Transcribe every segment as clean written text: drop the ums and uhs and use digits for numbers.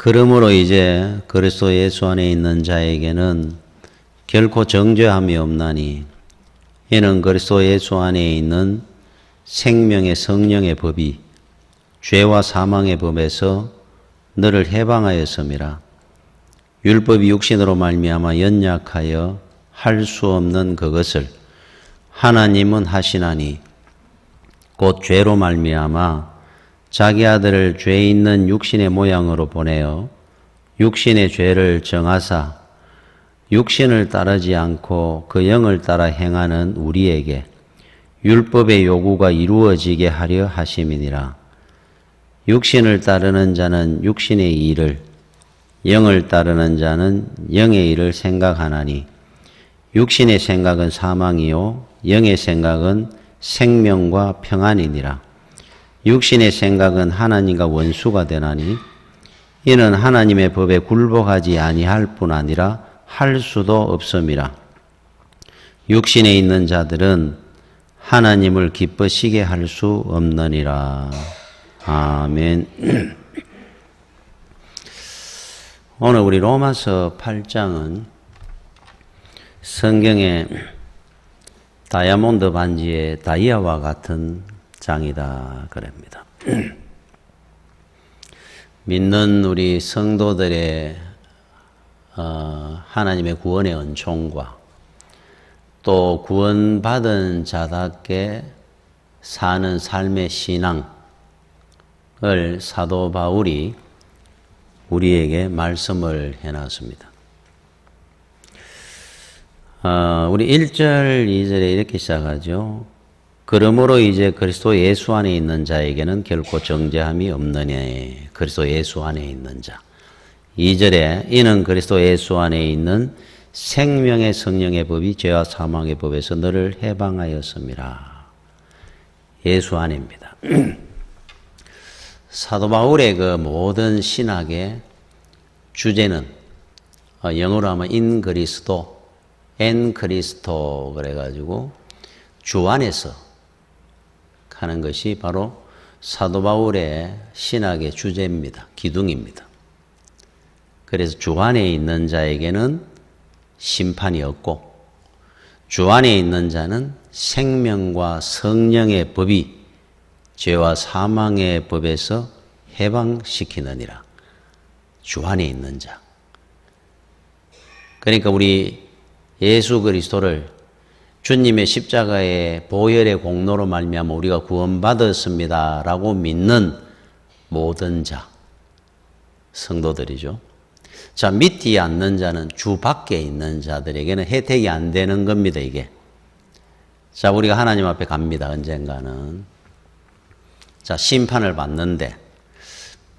그러므로 이제 그리스도 예수 안에 있는 자에게는 결코 정죄함이 없나니 이는 그리스도 예수 안에 있는 생명의 성령의 법이 죄와 사망의 법에서 너를 해방하였음이라. 율법이 육신으로 말미암아 연약하여 할 수 없는 그것을 하나님은 하시나니 곧 죄로 말미암아 자기 아들을 죄 있는 육신의 모양으로 보내어 육신의 죄를 정하사 육신을 따르지 않고 그 영을 따라 행하는 우리에게 율법의 요구가 이루어지게 하려 하심이니라. 육신을 따르는 자는 육신의 일을, 영을 따르는 자는 영의 일을 생각하나니 육신의 생각은 사망이요 영의 생각은 생명과 평안이니라. 육신의 생각은 하나님과 원수가 되나니 이는 하나님의 법에 굴복하지 아니할 뿐 아니라 할 수도 없음이라. 육신에 있는 자들은 하나님을 기쁘시게 할 수 없느니라. 아멘. 오늘 우리 로마서 8장은 성경의 다이아몬드 반지의 다이아와 같은 장이다 그럽니다. 믿는 우리 성도들의 하나님의 구원의 은총과 또 구원받은 자답게 사는 삶의 신앙을 사도 바울이 우리에게 말씀을 해놨습니다. 우리 1절, 2절에 이렇게 시작하죠. 그러므로 이제 그리스도 예수 안에 있는 자에게는 결코 정죄함이 없느니 그리스도 예수 안에 있는 자. 2절에 이는 그리스도 예수 안에 있는 생명의 성령의 법이 죄와 사망의 법에서 너를 해방하였음이라. 예수 안입니다. 사도 바울의 그 모든 신학의 주제는 영어로 하면 인 그리스도, 엔 그리스도 그래가지고 주 안에서 하는 것이 바로 사도 바울의 신학의 주제입니다. 기둥입니다. 그래서 주 안에 있는 자에게는 심판이 없고 주 안에 있는 자는 생명과 성령의 법이 죄와 사망의 법에서 해방시키느니라. 주 안에 있는 자. 그러니까 우리 예수 그리스도를 주님의 십자가의 보혈의 공로로 말미암아 우리가 구원받았습니다라고 믿는 모든 자, 성도들이죠. 자, 믿지 않는 자는 주 밖에 있는 자들에게는 혜택이 안 되는 겁니다, 이게. 자, 우리가 하나님 앞에 갑니다, 언젠가는. 자, 심판을 받는데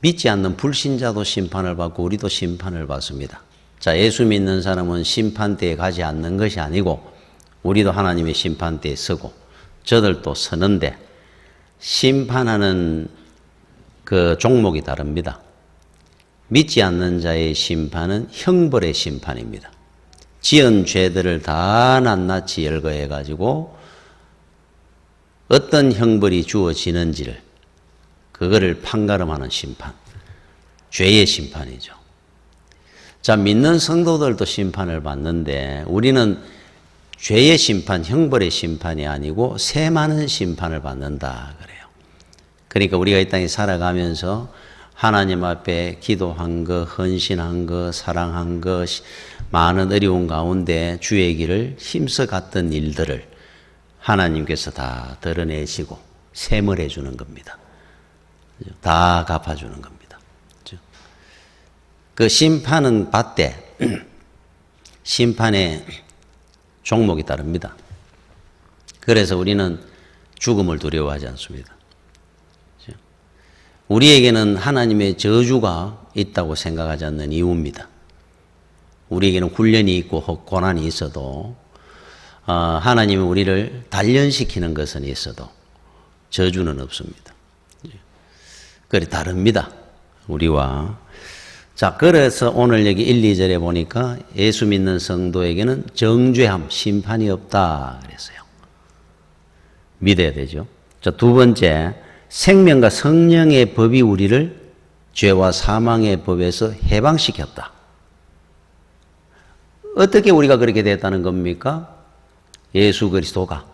믿지 않는 불신자도 심판을 받고 우리도 심판을 받습니다. 자, 예수 믿는 사람은 심판대에 가지 않는 것이 아니고 우리도 하나님의 심판대에 서고 저들도 서는데 심판하는 그 종목이 다릅니다. 믿지 않는 자의 심판은 형벌의 심판입니다. 지은 죄들을 다 낱낱이 열거해가지고 어떤 형벌이 주어지는지를 그거를 판가름하는 심판. 죄의 심판이죠. 자, 믿는 성도들도 심판을 받는데 우리는 죄의 심판, 형벌의 심판이 아니고 새 많은 심판을 받는다 그래요. 그러니까 우리가 이 땅에 살아가면서 하나님 앞에 기도한 거, 헌신한 거, 사랑한 것, 많은 어려운 가운데 주의 길을 힘써 갔던 일들을 하나님께서 다 드러내시고 셈을 해주는 겁니다. 다 갚아주는 겁니다. 그 심판은 받되 심판의 종목이 다릅니다. 그래서 우리는 죽음을 두려워하지 않습니다. 우리에게는 하나님의 저주가 있다고 생각하지 않는 이유입니다. 우리에게는 훈련이 있고 고난이 있어도 하나님이 우리를 단련시키는 것은 있어도 저주는 없습니다. 그래 다릅니다. 우리와. 자, 그래서 오늘 여기 1, 2절에 보니까 예수 믿는 성도에게는 정죄함, 심판이 없다 그랬어요. 믿어야 되죠. 자, 두 번째, 생명과 성령의 법이 우리를 죄와 사망의 법에서 해방시켰다. 어떻게 우리가 그렇게 됐다는 겁니까? 예수 그리스도가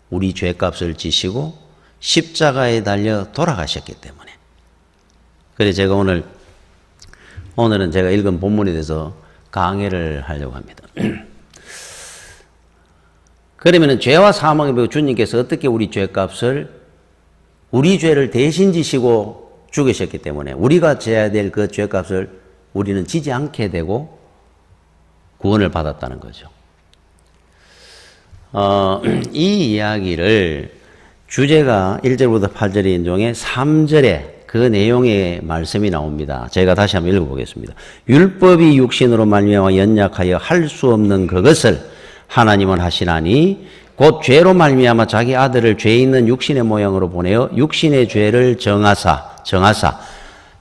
우리 죄값을 지시고 십자가에 달려 돌아가셨기 때문에. 그래서 제가 오늘은 제가 읽은 본문에 대해서 강해를 하려고 합니다. 그러면은 죄와 사망의 법 주님께서 어떻게 우리 죄값을 우리 죄를 대신 지시고 죽으셨기 때문에 우리가 져야 될 그 죄값을 우리는 지지 않게 되고 구원을 받았다는 거죠. 이 이야기를 주제가 1절부터 8절의 인종에 3절에 그 내용의 말씀이 나옵니다. 제가 다시 한번 읽어보겠습니다. 율법이 육신으로 말미암아 연약하여 할 수 없는 그것을 하나님은 하시나니 곧 죄로 말미암아 자기 아들을 죄 있는 육신의 모양으로 보내어 육신의 죄를 정하사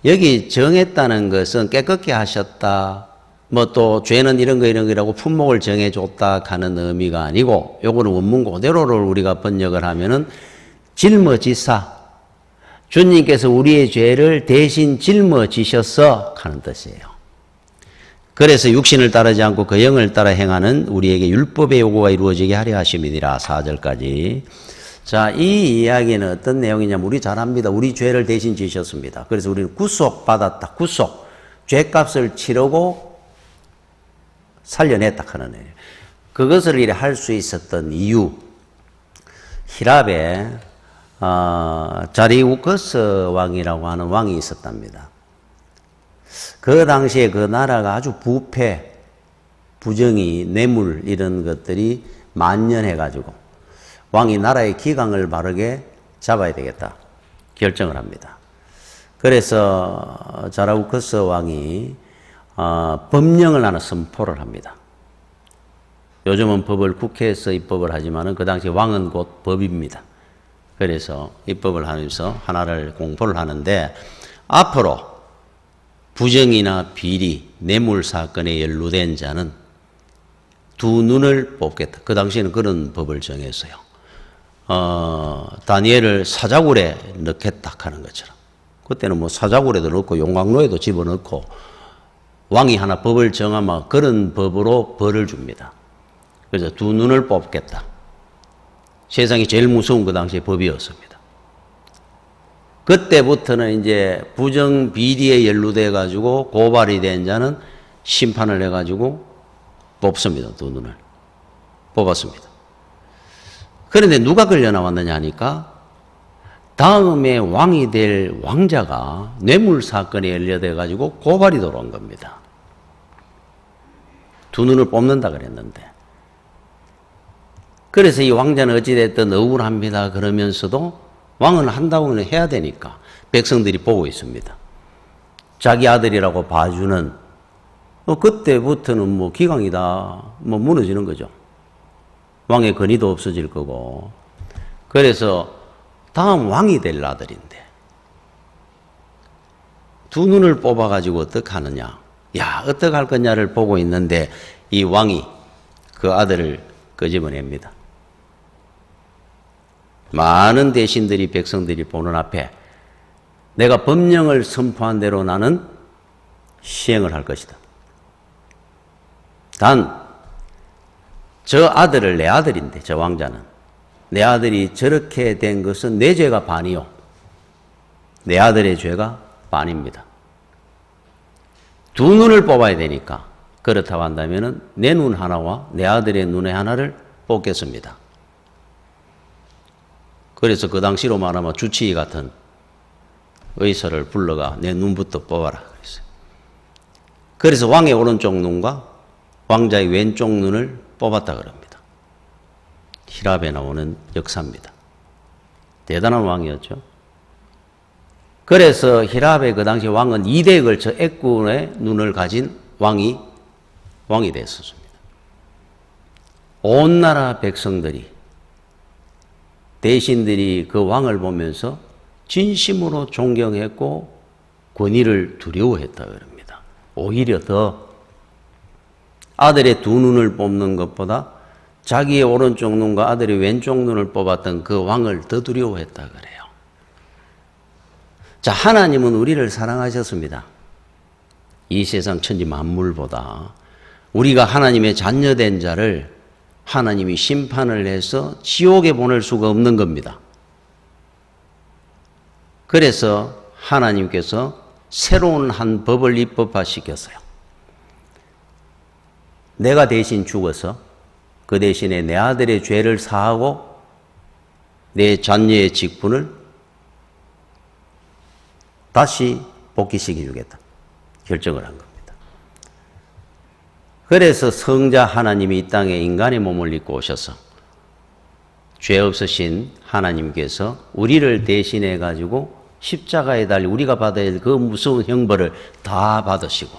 여기 정했다는 것은 깨끗게 하셨다. 뭐 또 죄는 이런 거라고 품목을 정해줬다 하는 의미가 아니고 요거는 원문 그대로를 우리가 번역을 하면은 짊어지사 주님께서 우리의 죄를 대신 짊어지셨어 하는 뜻이에요. 그래서 육신을 따르지 않고 그 영을 따라 행하는 우리에게 율법의 요구가 이루어지게 하려 하심이니라. 4절까지. 자, 이 이야기는 어떤 내용이냐면 우리 잘 압니다. 우리 죄를 대신 지셨습니다. 그래서 우리는 구속받았다. 구속. 죄값을 치르고 살려냈다 하는 거예요. 그것을 이래 할 수 있었던 이유. 히랍에 자리우커스 왕이라고 하는 왕이 있었답니다. 그 당시에 그 나라가 아주 부패, 부정이, 뇌물 이런 것들이 만연해가지고 왕이 나라의 기강을 바르게 잡아야 되겠다 결정을 합니다. 그래서 자라우커스 왕이 법령을 하나 선포를 합니다. 요즘은 법을 국회에서 입법을 하지만은 그 당시 왕은 곧 법입니다. 그래서 입법을 하면서 하나를 공포를 하는데 앞으로 부정이나 비리, 뇌물 사건에 연루된 자는 두 눈을 뽑겠다. 그 당시에는 그런 법을 정했어요. 다니엘을 사자굴에 넣겠다 하는 것처럼. 그때는 뭐 사자굴에도 넣고 용광로에도 집어넣고 왕이 하나 법을 정하면 그런 법으로 벌을 줍니다. 그래서 두 눈을 뽑겠다. 세상에 제일 무서운 그 당시의 법이었습니다. 그때부터는 이제 부정 비리에 연루돼 가지고 고발이 된 자는 심판을 해 가지고 뽑습니다. 두 눈을 뽑았습니다. 그런데 누가 걸려 나왔느냐 하니까 다음에 왕이 될 왕자가 뇌물 사건에 연루돼 가지고 고발이 들어온 겁니다. 두 눈을 뽑는다 그랬는데. 그래서 이 왕자는 어찌됐든 억울합니다. 그러면서도 왕은 한다고는 해야 되니까 백성들이 보고 있습니다. 자기 아들이라고 봐주는 그때부터는 뭐 기강이다 뭐 무너지는 거죠. 왕의 권위도 없어질 거고. 그래서 다음 왕이 될 아들인데 두 눈을 뽑아가지고 어떡하느냐. 야, 어떡할 거냐를 보고 있는데 이 왕이 그 아들을 끄집어냅니다. 많은 대신들이 백성들이 보는 앞에 내가 법령을 선포한 대로 나는 시행을 할 것이다. 단 저 아들을 내 아들인데 저 왕자는 내 아들이 저렇게 된 것은 내 죄가 반이요. 내 아들의 죄가 반입니다. 두 눈을 뽑아야 되니까 그렇다고 한다면 내 눈 하나와 내 아들의 눈의 하나를 뽑겠습니다. 그래서 그 당시로 말하면 주치의 같은 의사를 불러가 내 눈부터 뽑아라 그랬어요. 그래서 왕의 오른쪽 눈과 왕자의 왼쪽 눈을 뽑았다 그럽니다. 히랍에 나오는 역사입니다. 대단한 왕이었죠. 그래서 히랍의 그 당시 왕은 2대에 걸쳐 애군의 눈을 가진 왕이 됐었습니다. 온 나라 백성들이 대신들이 그 왕을 보면서 진심으로 존경했고 권위를 두려워했다 그럽니다. 오히려 더 아들의 두 눈을 뽑는 것보다 자기의 오른쪽 눈과 아들의 왼쪽 눈을 뽑았던 그 왕을 더 두려워했다 그래요. 자, 하나님은 우리를 사랑하셨습니다. 이 세상 천지 만물보다 우리가 하나님의 자녀된 자를 하나님이 심판을 해서 지옥에 보낼 수가 없는 겁니다. 그래서 하나님께서 새로운 한 법을 입법화시켰어요. 내가 대신 죽어서 그 대신에 내 아들의 죄를 사하고 내 자녀의 직분을 다시 복귀시켜 주겠다 결정을 한 겁니다. 그래서 성자 하나님이 이 땅에 인간의 몸을 입고 오셔서 죄 없으신 하나님께서 우리를 대신해 가지고 십자가에 달려 우리가 받아야 할 그 무서운 형벌을 다 받으시고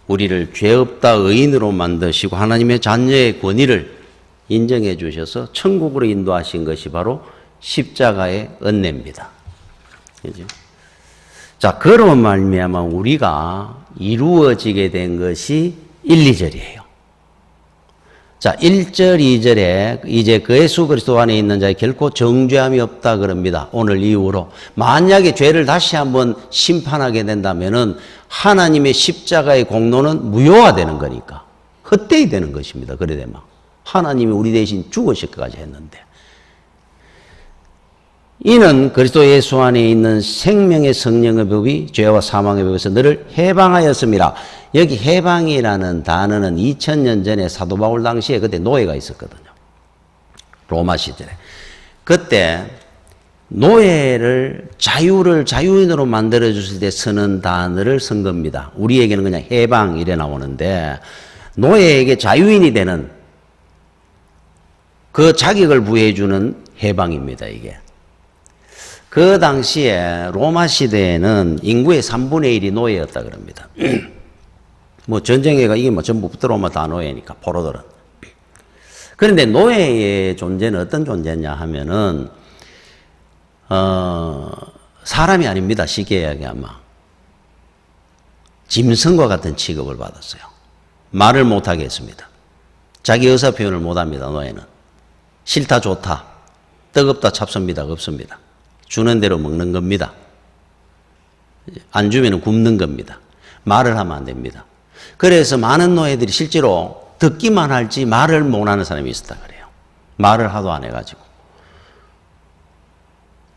우리를 죄 없다 의인으로 만드시고 하나님의 자녀의 권위를 인정해 주셔서 천국으로 인도하신 것이 바로 십자가의 은혜입니다. 그죠? 자, 그로 말미암아 우리가 이루어지게 된 것이 1, 2절이에요. 자, 1절, 2절에 이제 그 예수 그리스도 안에 있는 자에 결코 정죄함이 없다 그럽니다. 오늘 이후로 만약에 죄를 다시 한번 심판하게 된다면은 하나님의 십자가의 공로는 무효화되는 거니까 헛되이 되는 것입니다. 그래 되면 하나님이 우리 대신 죽으실까지 했는데 이는 그리스도 예수 안에 있는 생명의 성령의 법이 죄와 사망의 법에서 너를 해방하였습니다. 여기 해방이라는 단어는 2000년 전에 사도 바울 당시에 그때 노예가 있었거든요. 로마 시절에. 그때 노예를 자유를 자유인으로 만들어 주실 때 쓰는 단어를 쓴 겁니다. 우리에게는 그냥 해방 이래 나오는데 노예에게 자유인이 되는 그 자격을 부여해 주는 해방입니다. 이게. 그 당시에 로마 시대에는 인구의 3분의 1이 노예였다 그럽니다. 뭐 전쟁에가 이게 뭐 전부 붙들어오면 다 노예니까 포로들은. 그런데 노예의 존재는 어떤 존재냐 하면은 사람이 아닙니다. 쉽게 이야기하면 짐승과 같은 취급을 받았어요. 말을 못하게 했습니다. 자기 의사 표현을 못합니다. 노예는 싫다 좋다 뜨겁다 찹습니다. 없습니다. 주는 대로 먹는 겁니다. 안 주면 굶는 겁니다. 말을 하면 안 됩니다. 그래서 많은 노예들이 실제로 듣기만 할지 말을 못하는 사람이 있었다 그래요. 말을 하도 안 해가지고.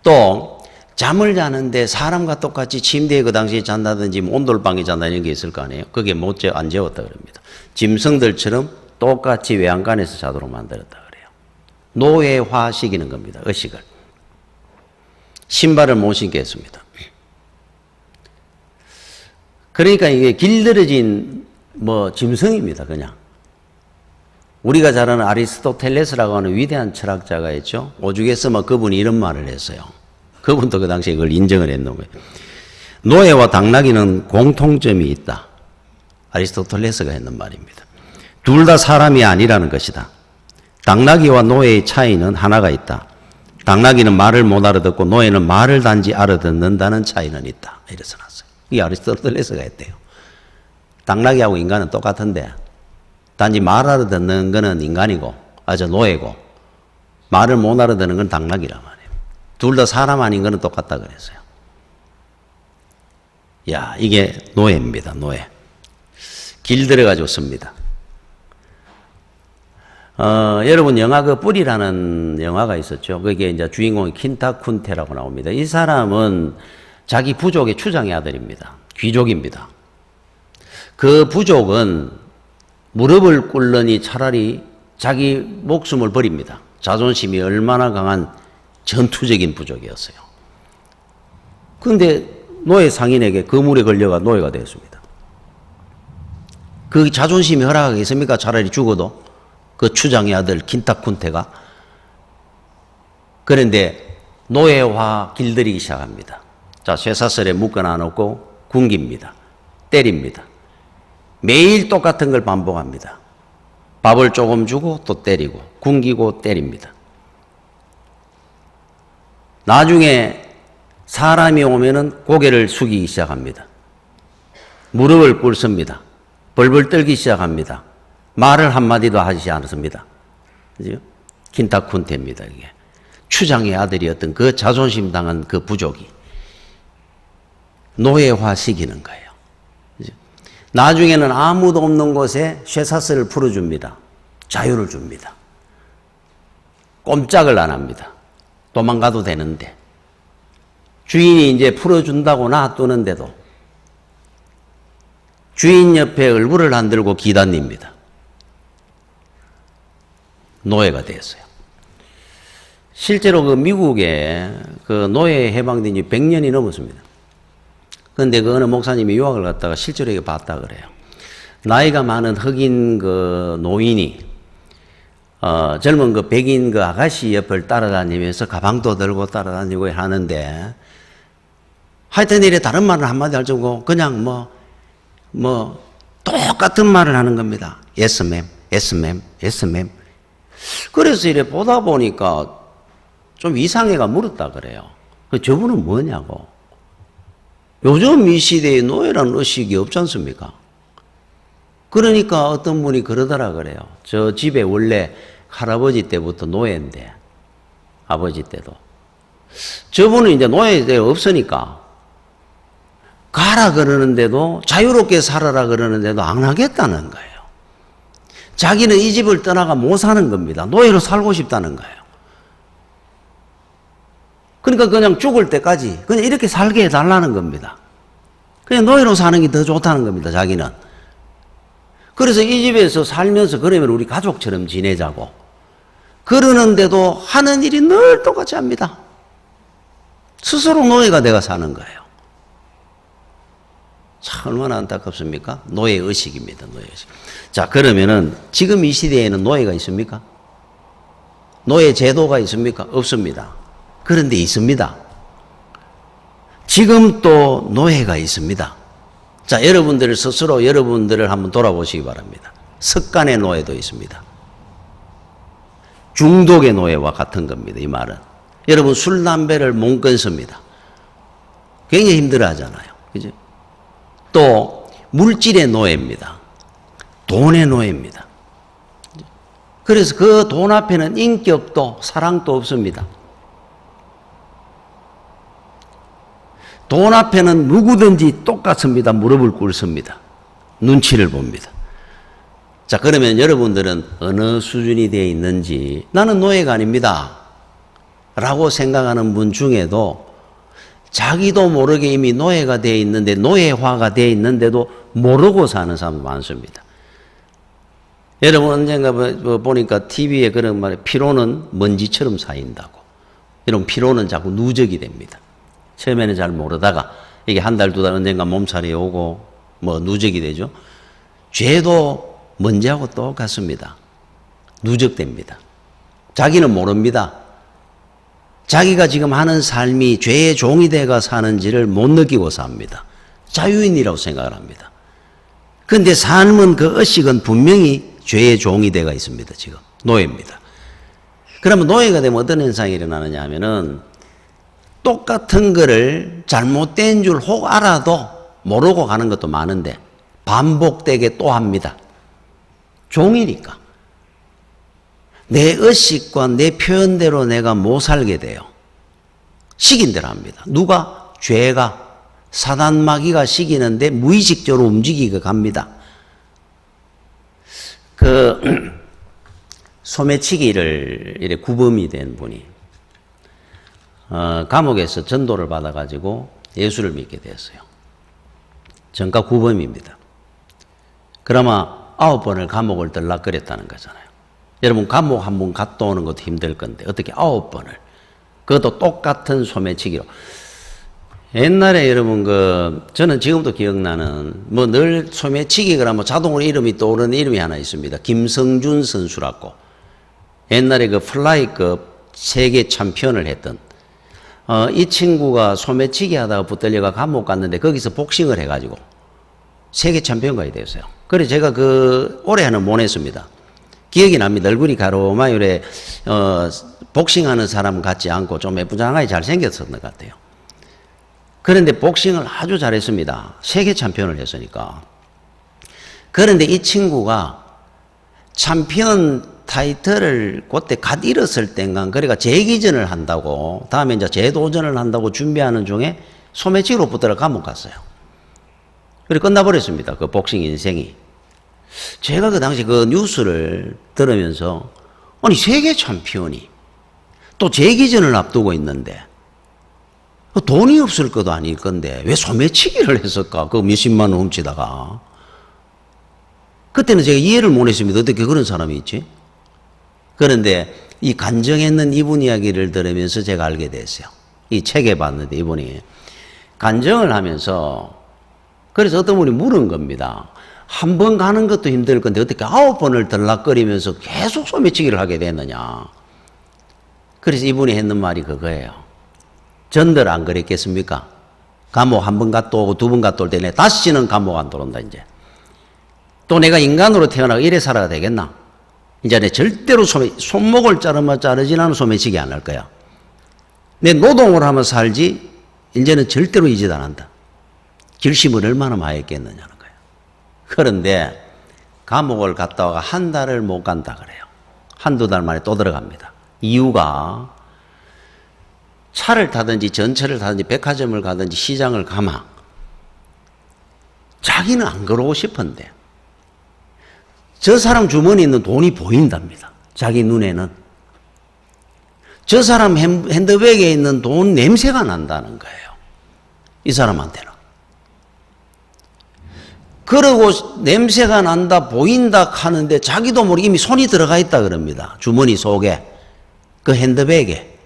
또 잠을 자는데 사람과 똑같이 침대에 그 당시에 잔다든지 온돌방에 잔다 이런 게 있을 거 아니에요. 그게 안 재웠다 그럽니다. 짐승들처럼 똑같이 외양간에서 자도록 만들었다 그래요. 노예화시키는 겁니다. 의식을. 신발을 못 신게 했습니다. 그러니까 이게 길들여진 짐승입니다. 그냥. 우리가 잘 아는 아리스토텔레스라고 하는 위대한 철학자가 있죠. 오죽했으면 그분이 이런 말을 했어요. 그분도 그 당시에 그걸 인정을 했는 거예요. 노예와 당나귀는 공통점이 있다. 아리스토텔레스가 했는 말입니다. 둘 다 사람이 아니라는 것이다. 당나귀와 노예의 차이는 하나가 있다. 당나귀는 말을 못 알아듣고 노예는 말을 단지 알아듣는다는 차이는 있다. 이래 써놨어요. 이게 아리스토텔레스가 했대요. 당나귀하고 인간은 똑같은데 단지 말 알아듣는 거는 인간이고 노예고 말을 못 알아듣는 건 당나귀란 말이에요. 둘 다 사람 아닌 거는 똑같다 그랬어요. 야, 이게 노예입니다. 노예. 길들여가지고 씁니다. 여러분 영화 그 뿌리라는 영화가 있었죠. 그게 이제 주인공이 킨타쿤테라고 나옵니다. 이 사람은 자기 부족의 추장의 아들입니다. 귀족입니다. 그 부족은 무릎을 꿇으니 차라리 자기 목숨을 버립니다. 자존심이 얼마나 강한 전투적인 부족이었어요. 그런데 노예 상인에게 그물에 걸려가 노예가 되었습니다. 그 자존심이 허락하겠습니까? 차라리 죽어도 그 추장의 아들 킨타쿤테가. 그런데 노예화 길들이기 시작합니다. 자, 쇠사슬에 묶어놔 놓고 굶깁니다. 때립니다. 매일 똑같은 걸 반복합니다. 밥을 조금 주고 또 때리고 굶기고 때립니다. 나중에 사람이 오면은 고개를 숙이기 시작합니다. 무릎을 꿇습니다. 벌벌 떨기 시작합니다. 말을 한마디도 하지 않습니다. 킨타쿤테입니다. 이게 추장의 아들이었던 그 자존심 당한 그 부족이 노예화 시키는 거예요. 나중에는 아무도 없는 곳에 쇠사슬을 풀어줍니다. 자유를 줍니다. 꼼짝을 안 합니다. 도망가도 되는데. 주인이 이제 풀어준다고 놔두는데도 주인 옆에 얼굴을 안 들고 기다립니다. 노예가 됐어요. 실제로 그 미국에 그 노예 해방된 지 100년이 넘었습니다. 그런데 그 어느 목사님이 유학을 갔다가 실제로 이게 봤다 그래요. 나이가 많은 흑인 그 노인이 젊은 그 백인 그 아가씨 옆을 따라다니면서 가방도 들고 따라다니고 하는데 하여튼 이래 다른 말을 한마디 할 정도 그냥 똑같은 말을 하는 겁니다. Yes, ma'am, yes, ma'am, yes, ma'am. 그래서 이래 보다 보니까 좀 이상해가 물었다 그래요. 저분은 뭐냐고. 요즘 이 시대에 노예라는 의식이 없지 않습니까? 그러니까 어떤 분이 그러더라 그래요. 저 집에 원래 할아버지 때부터 노예인데, 아버지 때도. 저분은 이제 노예 없으니까 가라 그러는데도 자유롭게 살아라 그러는데도 안 하겠다는 거예요. 자기는 이 집을 떠나가 못 사는 겁니다. 노예로 살고 싶다는 거예요. 그러니까 그냥 죽을 때까지 그냥 이렇게 살게 해달라는 겁니다. 그냥 노예로 사는 게 더 좋다는 겁니다, 자기는. 그래서 이 집에서 살면서 그러면 우리 가족처럼 지내자고. 그러는데도 하는 일이 늘 똑같이 합니다. 스스로 노예가 돼가 사는 거예요. 참 얼마나 안타깝습니까? 노예의식입니다, 노예의식. 자, 그러면은 지금 이 시대에는 노예가 있습니까? 노예 제도가 있습니까? 없습니다. 그런데 있습니다. 지금 또 노예가 있습니다. 자, 여러분들 스스로 여러분들을 한번 돌아보시기 바랍니다. 습관의 노예도 있습니다. 중독의 노예와 같은 겁니다, 이 말은. 여러분 술, 담배를 못 끊습니다. 굉장히 힘들어 하잖아요. 그죠? 또 물질의 노예입니다. 돈의 노예입니다. 그래서 그 돈 앞에는 인격도 사랑도 없습니다. 돈 앞에는 누구든지 똑같습니다. 무릎을 꿇습니다. 눈치를 봅니다. 자, 그러면 여러분들은 어느 수준이 되어 있는지 나는 노예가 아닙니다 라고 생각하는 분 중에도 자기도 모르게 이미 노예가 되어 있는데 노예화가 되어 있는데도 모르고 사는 사람도 많습니다. 여러분 언젠가 보니까 TV에 그런 말에 피로는 먼지처럼 쌓인다고. 이런 피로는 자꾸 누적이 됩니다. 처음에는 잘 모르다가 이게 한 달, 두 달 언젠가 몸살이 오고 누적이 되죠. 죄도 먼지하고 똑같습니다. 누적됩니다. 자기는 모릅니다. 자기가 지금 하는 삶이 죄의 종이 돼가 사는지를 못 느끼고 삽니다. 자유인이라고 생각을 합니다. 그런데 삶은 그 의식은 분명히 죄의 종이 돼가 있습니다. 지금 노예입니다. 그러면 노예가 되면 어떤 현상이 일어나느냐 하면은 똑같은 거를 잘못된 줄 혹 알아도 모르고 가는 것도 많은데 반복되게 또 합니다. 종이니까. 내 의식과 내 표현대로 내가 못 살게 돼요. 시킨 대로 합니다. 누가? 죄가, 사단 마귀가 시키는데 무의식적으로 움직이게 갑니다. 소매치기를 이래 구범이 된 분이 감옥에서 전도를 받아가지고 예수를 믿게 됐어요. 전과 구범입니다. 그러면 9번을 감옥을 들락거렸다는 거잖아요. 여러분 감옥 한 번 갔다 오는 것도 힘들 건데 어떻게 9번을, 그것도 똑같은 소매치기로. 옛날에 여러분 저는 지금도 기억나는 늘 소매치기 그러면 자동으로 이름이 떠오르는 이름이 하나 있습니다. 김성준 선수라고. 옛날에 플라이급 세계 챔피언을 했던 이 친구가 소매치기 하다가 붙들려가 감옥 갔는데 거기서 복싱을 해가지고 세계 챔피언까지 됐어요. 그래서 제가 올해는 못 했습니다. 기억이 납니다. 얼굴이 가로마이 복싱하는 사람 같지 않고 좀 예쁘장하게 잘생겼었던 것 같아요. 그런데 복싱을 아주 잘했습니다. 세계 챔피언을 했으니까. 그런데 이 친구가 챔피언 타이틀을 그때 갓 잃었을 땐가 그러니까 재기전을 한다고, 다음에 이제 재도전을 한다고 준비하는 중에 소매치기로 붙들어 감옥 갔어요. 그리고 끝나버렸습니다. 그 복싱 인생이. 제가 그 당시 그 뉴스를 들으면서 아니 세계 챔피언이 또 재기전을 앞두고 있는데 돈이 없을 것도 아닐 건데 왜 소매치기를 했을까? 그 몇십만 원 훔치다가. 그때는 제가 이해를 못 했습니다. 어떻게 그런 사람이 있지? 그런데 이 간증했는 이분 이야기를 들으면서 제가 알게 됐어요. 이 책에 봤는데 이분이 간증을 하면서 그래서 어떤 분이 물은 겁니다. 한 번 가는 것도 힘들 건데 어떻게 9번을 들락거리면서 계속 소매치기를 하게 됐느냐. 그래서 이분이 했는 말이 그거예요. 전들 안 그랬겠습니까? 감옥 한 번 갔다 오고 두 번 갔다 올 때 내 다시는 감옥 안 들어온다 이제. 또 내가 인간으로 태어나고 이래 살아야 되겠나? 이제 내 절대로 손목을 자르진 않은 소매치기 안 할 거야. 내 노동을 하면 살지 이제는 절대로 이 짓 안 한다. 결심을 얼마나 많이 했겠느냐는 거예요. 그런데 감옥을 갔다 와가 한 달을 못 간다 그래요. 한두 달 만에 또 들어갑니다. 이유가 차를 타든지 전철을 타든지 백화점을 가든지 시장을 가마 자기는 안 그러고 싶은데 저 사람 주머니에 있는 돈이 보인답니다. 자기 눈에는. 저 사람 핸드백에 있는 돈 냄새가 난다는 거예요. 이 사람한테는. 그러고 냄새가 난다, 보인다 하는데 자기도 모르게 이미 손이 들어가 있다 그럽니다. 주머니 속에. 그 핸드백에.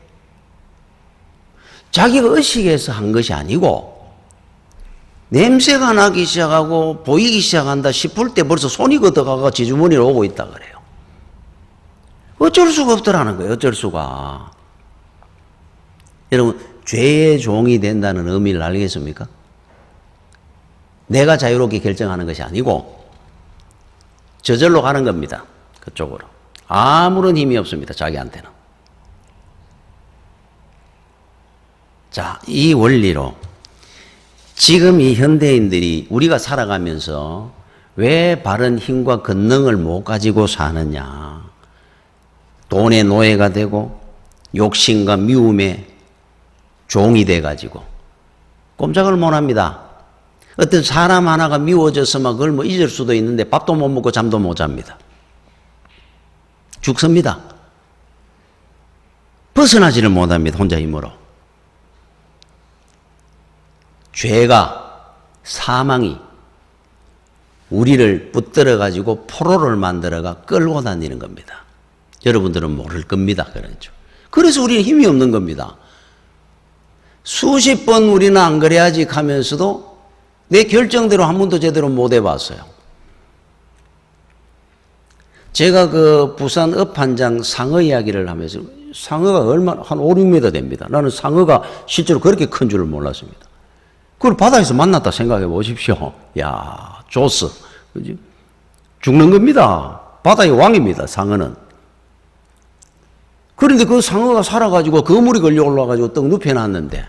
자기가 의식해서 한 것이 아니고 냄새가 나기 시작하고 보이기 시작한다 싶을 때 벌써 손이 걷어가가 지 주머니로 오고 있다 그래요. 어쩔 수가 없더라는 거예요. 어쩔 수가. 여러분 죄의 종이 된다는 의미를 알겠습니까? 내가 자유롭게 결정하는 것이 아니고 저절로 가는 겁니다. 그쪽으로. 아무런 힘이 없습니다. 자기한테는. 자, 이 원리로 지금 이 현대인들이 우리가 살아가면서 왜 바른 힘과 권능을 못 가지고 사느냐. 돈의 노예가 되고 욕심과 미움의 종이 돼가지고 꼼짝을 못 합니다. 어떤 사람 하나가 미워져서만 그걸 뭐 잊을 수도 있는데 밥도 못 먹고 잠도 못 잡니다. 죽습니다. 벗어나지를 못합니다. 혼자 힘으로. 죄가, 사망이 우리를 붙들어 가지고 포로를 만들어가 끌고 다니는 겁니다. 여러분들은 모를 겁니다. 그래서 우리는 힘이 없는 겁니다. 수십 번 우리는 안 그래야지 하면서도 내 결정대로 한 번도 제대로 못 해봤어요. 제가 그 부산 업한장 상어 이야기를 하면서 상어가 얼마나 한 5, 6m 됩니다. 나는 상어가 실제로 그렇게 큰 줄을 몰랐습니다. 그걸 바다에서 만났다 생각해 보십시오. 야, 조스. 그지? 죽는 겁니다. 바다의 왕입니다, 상어는. 그런데 그 상어가 살아가지고 거물이 걸려 올라가지고 떡 눕혀놨는데,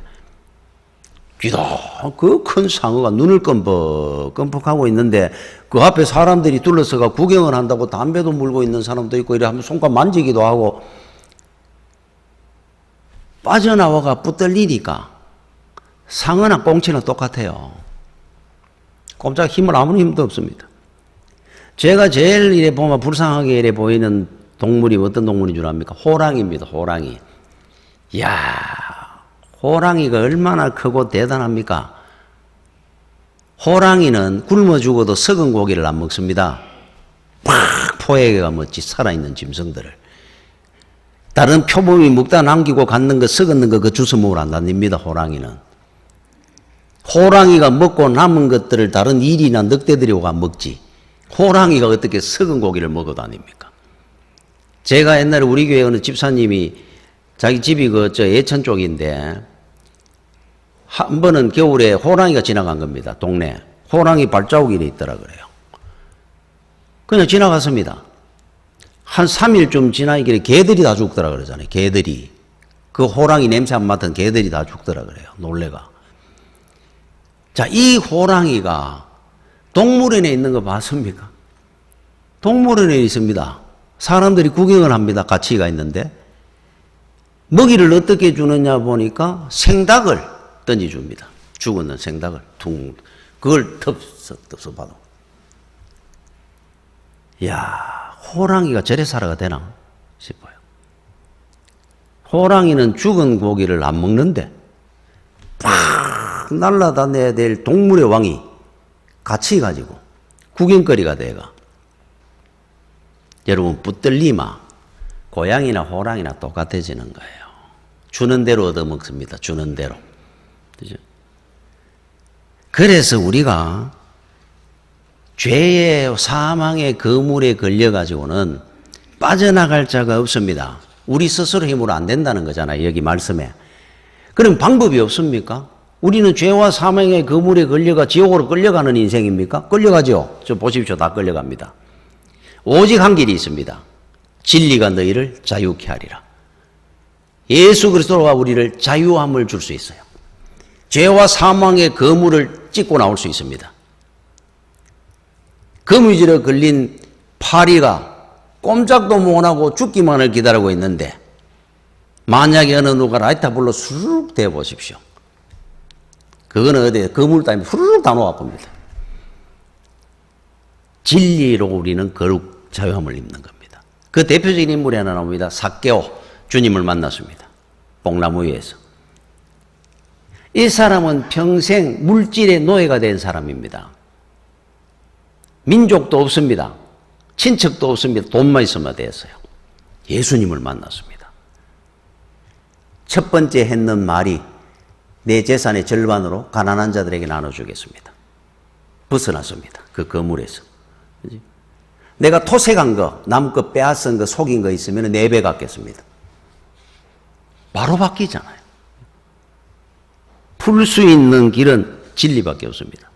그 큰 상어가 눈을 끔뻑끔뻑하고 있는데, 그 앞에 사람들이 둘러서가 구경을 한다고 담배도 물고 있는 사람도 있고, 이래 하면 손과 만지기도 하고, 빠져나와가 붙들리니까, 상어나 꽁치는 똑같아요. 꼼짝 힘을 아무런 힘도 없습니다. 제가 제일 이래 보면 불쌍하게 이래 보이는 동물이 어떤 동물인 줄 압니까? 호랑이입니다. 호랑이. 이야, 호랑이가 얼마나 크고 대단합니까? 호랑이는 굶어 죽어도 썩은 고기를 안 먹습니다. 팍 포획해가 먹지 살아있는 짐승들을. 다른 표범이 먹다 남기고 갔는 거 썩었는 거 그 주워 먹으러 안 다닙니다. 호랑이는. 호랑이가 먹고 남은 것들을 다른 일이나 늑대들이 오가 먹지. 호랑이가 어떻게 썩은 고기를 먹어 다닙니까? 제가 옛날에 우리 교회 어느 집사님이 자기 집이 저 예천 쪽인데 한 번은 겨울에 호랑이가 지나간 겁니다. 동네. 호랑이 발자국이 있더라 그래요. 그냥 지나갔습니다. 한 3일쯤 지나기에 개들이 다 죽더라 그러잖아요. 개들이. 그 호랑이 냄새 안 맡은 개들이 다 죽더라 그래요. 놀래가. 자, 이 호랑이가 동물원에 있는 거 봤습니까? 동물원에 있습니다. 사람들이 구경을 합니다. 가치가 있는데. 먹이를 어떻게 주느냐 보니까 생닭을 던져줍니다. 죽었는 생닭을 퉁, 그걸 텁석텁석 받아. 이야, 호랑이가 저래 살아가 되나 싶어요. 호랑이는 죽은 고기를 안 먹는데 팍 날라다녀야 될 동물의 왕이 같이 가지고 구경거리가 돼가. 여러분, 붙들리마 고양이나 호랑이나 똑같아지는 거예요. 주는 대로 얻어먹습니다. 주는 대로. 그죠? 그래서 우리가 죄의 사망의 그물에 걸려가지고는 빠져나갈 자가 없습니다. 우리 스스로 힘으로 안 된다는 거잖아요. 여기 말씀에. 그럼 방법이 없습니까? 우리는 죄와 사망의 그물에 걸려가 지옥으로 끌려가는 인생입니까? 끌려가죠. 저 보십시오. 다 끌려갑니다. 오직 한 길이 있습니다. 진리가 너희를 자유케 하리라. 예수 그리스도가 우리를 자유함을 줄 수 있어요. 죄와 사망의 그물을 찢고 나올 수 있습니다. 거미줄에 걸린 파리가 꼼짝도 못하고 죽기만을 기다리고 있는데 만약에 어느 누가 라이터 불로 수르륵 대보십시오. 그거는 어디에 그물 따위에 후루룩 다 놓아봅니다. 진리로 우리는 거룩 자유함을 입는 겁니다. 그 대표적인 인물이 하나 나옵니다. 삭개오 주님을 만났습니다. 뽕나무 위에서. 이 사람은 평생 물질의 노예가 된 사람입니다. 민족도 없습니다. 친척도 없습니다. 돈만 있으면 됐어요. 예수님을 만났습니다. 첫 번째 했는 말이 내 재산의 절반으로 가난한 자들에게 나눠주겠습니다. 벗어났습니다. 그 거물에서. 그치? 내가 토색한 거, 남 거 빼앗은 거, 속인 거 있으면 4배 갚겠습니다. 바로 바뀌잖아요. 풀 수 있는 길은 진리밖에 없습니다.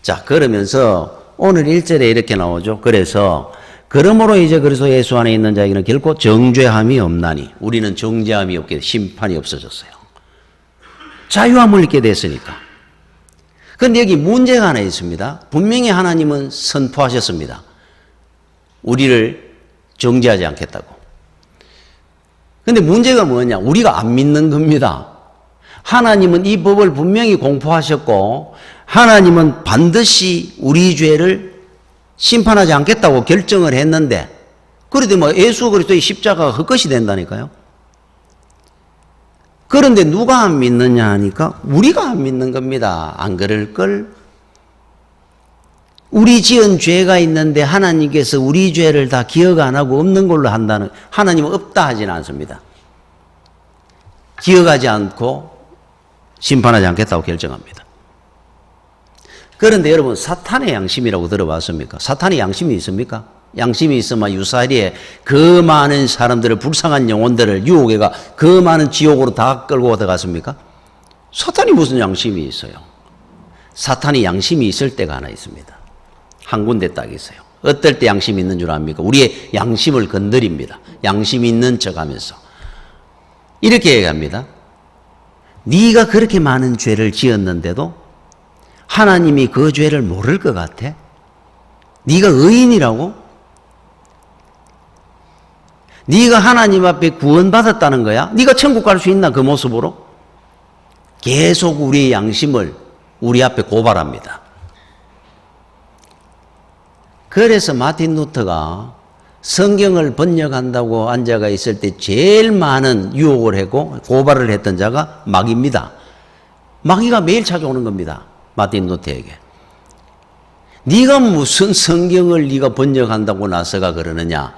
자, 그러면서 오늘 1절에 이렇게 나오죠. 그래서 그러므로 이제 그리스도 예수 안에 있는 자에게는 결코 정죄함이 없나니, 우리는 정죄함이 없게 심판이 없어졌어요. 자유함을 입게 됐으니까. 그런데 여기 문제가 하나 있습니다. 분명히 하나님은 선포하셨습니다. 우리를 정죄하지 않겠다고. 그런데 문제가 뭐냐? 우리가 안 믿는 겁니다. 하나님은 이 법을 분명히 공포하셨고 하나님은 반드시 우리 죄를 심판하지 않겠다고 결정을 했는데, 그래도 뭐 예수 그리스도의 십자가가 헛것이 된다니까요. 그런데 누가 안 믿느냐 하니까 우리가 안 믿는 겁니다. 안 그럴걸? 우리 지은 죄가 있는데 하나님께서 우리 죄를 다 기억 안 하고 없는 걸로 한다는, 하나님은 없다 하지는 않습니다. 기억하지 않고 심판하지 않겠다고 결정합니다. 그런데 여러분, 사탄의 양심이라고 들어봤습니까? 사탄의 양심이 있습니까? 양심이 있으면 유사리에 그 많은 사람들을, 불쌍한 영혼들을 유혹해가 그 많은 지옥으로 다 끌고 들어갔습니까? 사탄이 무슨 양심이 있어요? 사탄이 양심이 있을 때가 하나 있습니다. 한 군데 딱 있어요. 어떨 때 양심이 있는 줄 압니까? 우리의 양심을 건드립니다. 양심 있는 척 하면서 이렇게 얘기합니다. 네가 그렇게 많은 죄를 지었는데도 하나님이 그 죄를 모를 것 같아? 네가 의인이라고? 네가 하나님 앞에 구원받았다는 거야? 네가 천국 갈 수 있나 그 모습으로? 계속 우리의 양심을 우리 앞에 고발합니다. 그래서 마틴 루터가 성경을 번역한다고 앉아가 있을 때 제일 많은 유혹을 하고 고발을 했던 자가 마귀입니다. 마귀가 매일 찾아오는 겁니다. 마틴 루터에게. 네가 무슨 성경을 네가 번역한다고 나서가 그러느냐?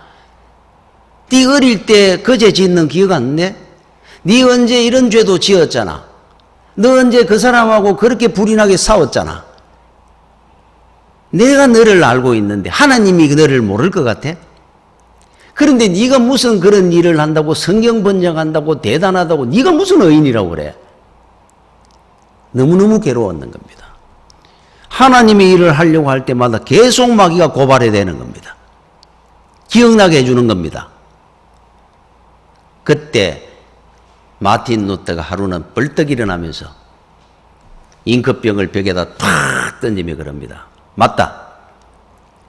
네 어릴 때 그 죄 짓는 기억 안 내? 네 언제 이런 죄도 지었잖아. 너 언제 그 사람하고 그렇게 불이나게 싸웠잖아. 내가 너를 알고 있는데 하나님이 너를 모를 것 같아? 그런데 네가 무슨 그런 일을 한다고, 성경 번역한다고, 대단하다고, 네가 무슨 의인이라고 그래? 너무너무 괴로웠는 겁니다. 하나님의 일을 하려고 할 때마다 계속 마귀가 고발해야 되는 겁니다. 기억나게 해주는 겁니다. 그때 마틴 루터가 하루는 벌떡 일어나면서 잉크병을 벽에다 탁 던지며 그럽니다. 맞다.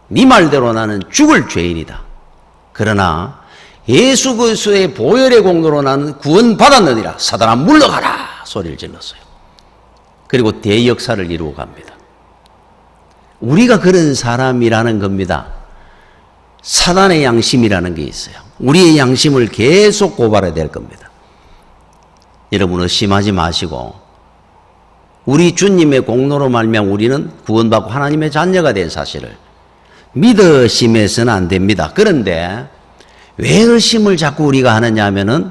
네 말대로 나는 죽을 죄인이다. 그러나 예수 그리스도의 보혈의 공로로 나는 구원받았느니라. 사단아 물러가라 소리를 질렀어요. 그리고 대역사를 이루어 갑니다. 우리가 그런 사람이라는 겁니다. 사단의 양심이라는 게 있어요. 우리의 양심을 계속 고발해야 될 겁니다. 여러분 의심하지 마시고 우리 주님의 공로로 말미암아 우리는 구원받고 하나님의 자녀가 된 사실을 믿으시면서는 안 됩니다. 그런데 왜 의심을 자꾸 우리가 하느냐 하면은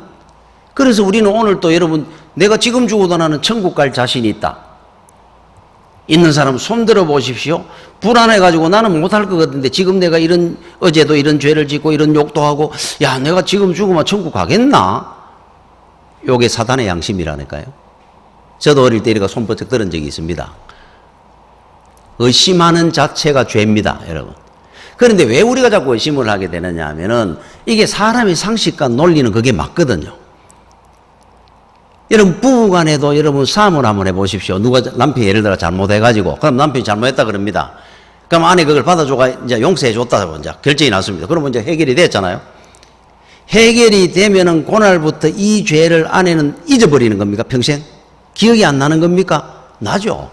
그래서 우리는 오늘 또 여러분 내가 지금 죽어도 나는 천국 갈 자신이 있다. 있는 사람 손 들어 보십시오. 불안해가지고 나는 못할 것 같은데 지금 내가 어제도 이런 죄를 짓고 이런 욕도 하고 야 내가 지금 죽으면 천국 가겠나? 요게 사단의 양심이라니까요. 저도 어릴 때 이렇게 손버쩍 들은 적이 있습니다. 의심하는 자체가 죄입니다, 여러분. 그런데 왜 우리가 자꾸 의심을 하게 되느냐 하면은 이게 사람의 상식과 논리는 그게 맞거든요. 여러분 부부간에도 여러분 싸움을 한번 해보십시오. 누가 남편이 예를 들어 잘못해가지고 그럼 남편이 잘못했다 그럽니다. 그럼 아내 그걸 받아줘가 이제 용서해줬다고 이제 결정이 났습니다. 그러면 이제 해결이 됐잖아요. 해결이 되면은 그날부터 이 죄를 아내는 잊어버리는 겁니까? 평생? 기억이 안 나는 겁니까? 나죠.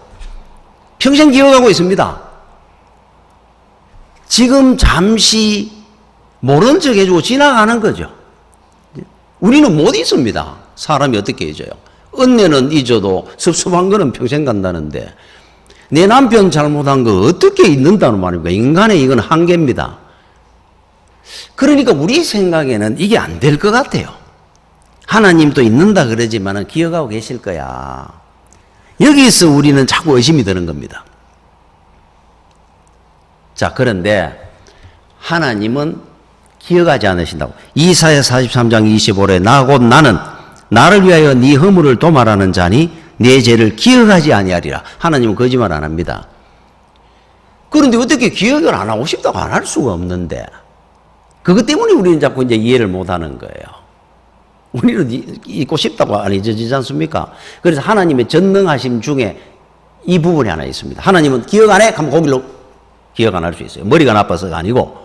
평생 기억하고 있습니다. 지금 잠시 모른 척 해주고 지나가는 거죠. 우리는 못 잊습니다. 사람이 어떻게 잊어요? 은혜는 잊어도 섭섭한 거는 평생 간다는데 내 남편 잘못한 거 어떻게 잊는다는 말입니까? 인간의 이건 한계입니다. 그러니까 우리 생각에는 이게 안 될 것 같아요. 하나님도 잊는다 그러지만 기억하고 계실 거야. 여기서 우리는 자꾸 의심이 드는 겁니다. 자, 그런데 하나님은 기억하지 않으신다고. 이사야 43장 25절에 나 곧 나는 나를 위하여 네 허물을 도말하는 자니 네 죄를 기억하지 아니하리라. 하나님은 거짓말 안 합니다. 그런데 어떻게 기억을 안 하고 싶다고 안 할 수가 없는데 그것 때문에 우리는 자꾸 이제 이해를 못 하는 거예요. 우리는 잊고 싶다고 안 잊어지지 않습니까? 그래서 하나님의 전능하심 중에 이 부분이 하나 있습니다. 하나님은 기억 안 해? 하면 거기로 기억 안 할 수 있어요. 머리가 나빠서가 아니고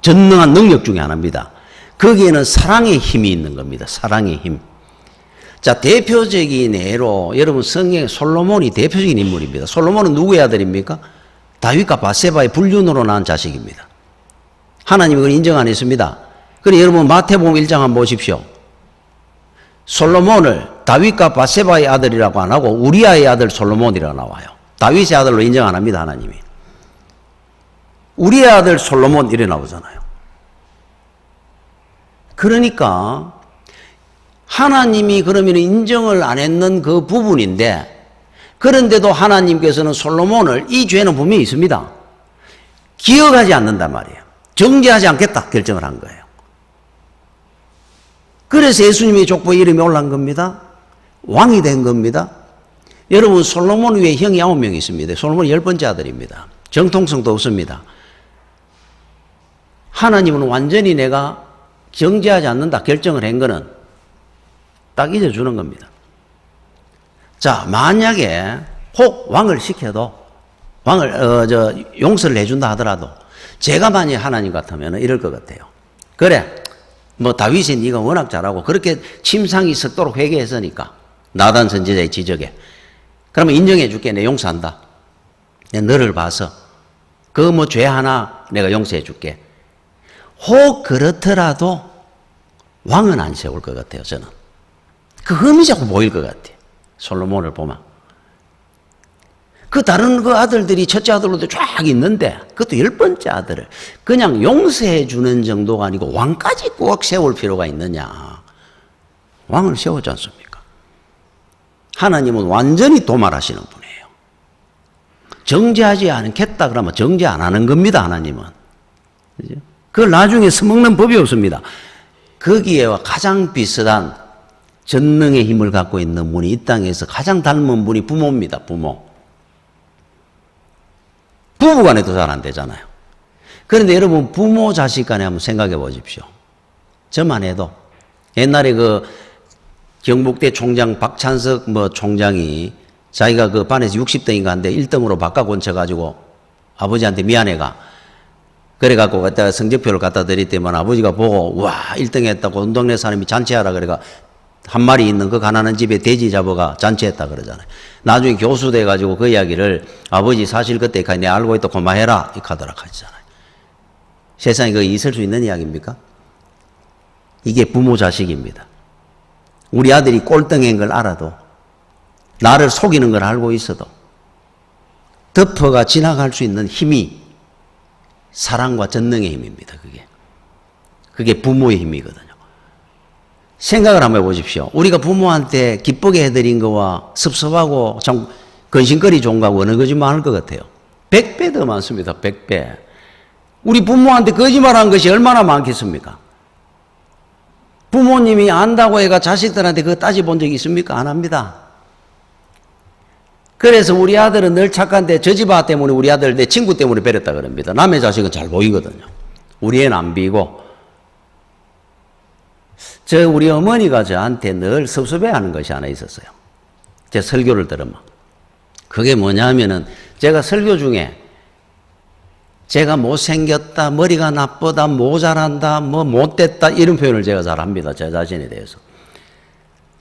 전능한 능력 중에 하나입니다. 거기에는 사랑의 힘이 있는 겁니다. 사랑의 힘. 자, 대표적인 예로 여러분 성경에 솔로몬이 대표적인 인물입니다. 솔로몬은 누구의 아들입니까? 다윗과 바세바의 불륜으로 낳은 자식입니다. 하나님이 그걸 인정 안 했습니다. 그래 여러분 마태복음 1장 한번 보십시오. 솔로몬을 다윗과 바세바의 아들이라고 안 하고 우리아의 아들 솔로몬이라고 나와요. 다윗의 아들로 인정 안 합니다. 하나님이. 우리의 아들 솔로몬 이래 나오잖아요. 그러니까 하나님이 그러면 인정을 안 했는 그 부분인데 그런데도 하나님께서는 솔로몬을 이 죄는 분명히 있습니다. 기억하지 않는단 말이에요. 정죄하지 않겠다 결정을 한 거예요. 그래서 예수님의 족보에 이름이 올라간 겁니다. 왕이 된 겁니다. 여러분 솔로몬 위에 형이 9명 있습니다. 솔로몬이 10번째 아들입니다. 정통성도 없습니다. 하나님은 완전히 내가 정죄하지 않는다 결정을 한 거는 딱 잊어주는 겁니다. 자, 만약에 혹 왕을 시켜도 용서를 해준다 하더라도 제가 만약에 하나님 같으면 이럴 것 같아요. 그래, 뭐 다윗이 네가 워낙 잘하고 그렇게 침상이 썩도록 회개했으니까 나단 선지자의 지적에 그러면 인정해 줄게. 내 용서한다. 내 너를 봐서 그 뭐 죄 하나 내가 용서해 줄게. 혹 그렇더라도 왕은 안 세울 것 같아요. 저는 그 흠이 자꾸 보일 것 같아요. 솔로몬을 보면 그 다른 그 아들들이 첫째 아들로도 쫙 있는데 그것도 10번째 아들을 그냥 용서해 주는 정도가 아니고 왕까지 꼭 세울 필요가 있느냐. 왕을 세웠지 않습니까? 하나님은 완전히 도말하시는 분이에요. 정죄하지 않겠다 그러면 정죄 안 하는 겁니다. 하나님은. 그죠? 그걸 나중에 써먹는 법이 없습니다. 거기에 가장 비슷한 전능의 힘을 갖고 있는 분이 이 땅에서 가장 닮은 분이 부모입니다. 부모. 부부간에도 잘 안 되잖아요. 그런데 여러분 부모 자식 간에 한번 생각해 보십시오. 저만 해도 옛날에 그 경북대 총장 박찬석 총장이 자기가 그 반에서 60등인가 한데 1등으로 바꿔 건쳐가지고 아버지한테 미안해가 그래갖고 성적표를 갖다 드릴 때만 아버지가 보고 와 1등 했다고 온 동네 사람이 잔치하라 그래가 한 마리 있는 그 가난한 집에 돼지 잡아가 잔치했다 그러잖아요. 나중에 교수 돼가지고 그 이야기를 아버지 사실 그때 내 알고 있다 고마해라 이렇게 하더라 하잖아요. 세상에 그게 있을 수 있는 이야기입니까? 이게 부모 자식입니다. 우리 아들이 꼴등인 걸 알아도 나를 속이는 걸 알고 있어도 덮어가 지나갈 수 있는 힘이 사랑과 전능의 힘입니다. 그게 부모의 힘이거든요. 생각을 한번 해보십시오. 우리가 부모한테 기쁘게 해드린 거와 섭섭하고 참 근심거리 좋은 거하고 어느 것이 많을 것 같아요? 100배 더 많습니다. 100배. 우리 부모한테 거짓말한 것이 얼마나 많겠습니까? 부모님이 안다고 해가 자식들한테 그거 따져본 적이 있습니까? 안 합니다. 그래서 우리 아들은 늘 착한데 저 집 아 때문에 우리 아들 내 친구 때문에 베렸다 그럽니다. 남의 자식은 잘 보이거든요. 우리 애는 안 비고. 우리 어머니가 저한테 늘 섭섭해하는 것이 하나 있었어요. 제 설교를 들으면. 그게 뭐냐 하면은 제가 설교 중에 제가 못생겼다, 머리가 나쁘다, 모자란다, 못됐다 이런 표현을 제가 잘 합니다. 제 자신에 대해서.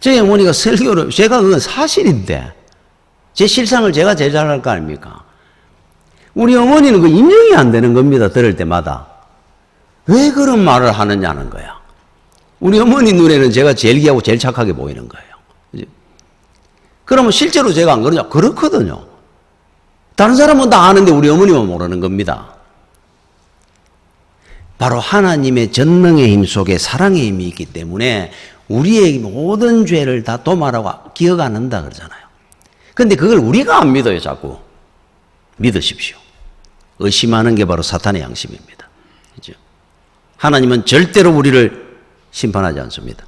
제 어머니가 설교를, 제가 그건 사실인데 제 실상을 제가 제일 잘 알 거 아닙니까? 우리 어머니는 그 인정이 안 되는 겁니다. 들을 때마다. 왜 그런 말을 하느냐는 거야. 우리 어머니 눈에는 제가 제일 귀하고 제일 착하게 보이는 거예요. 그죠? 그러면 실제로 제가 안 그러냐? 그렇거든요. 다른 사람은 다 아는데 우리 어머니만 모르는 겁니다. 바로 하나님의 전능의 힘 속에 사랑의 힘이 있기 때문에 우리의 모든 죄를 다 도말하고 기억 안 한다 그러잖아요. 근데 그걸 우리가 안 믿어요, 자꾸. 믿으십시오. 의심하는 게 바로 사탄의 양심입니다. 그죠? 하나님은 절대로 우리를 심판하지 않습니다.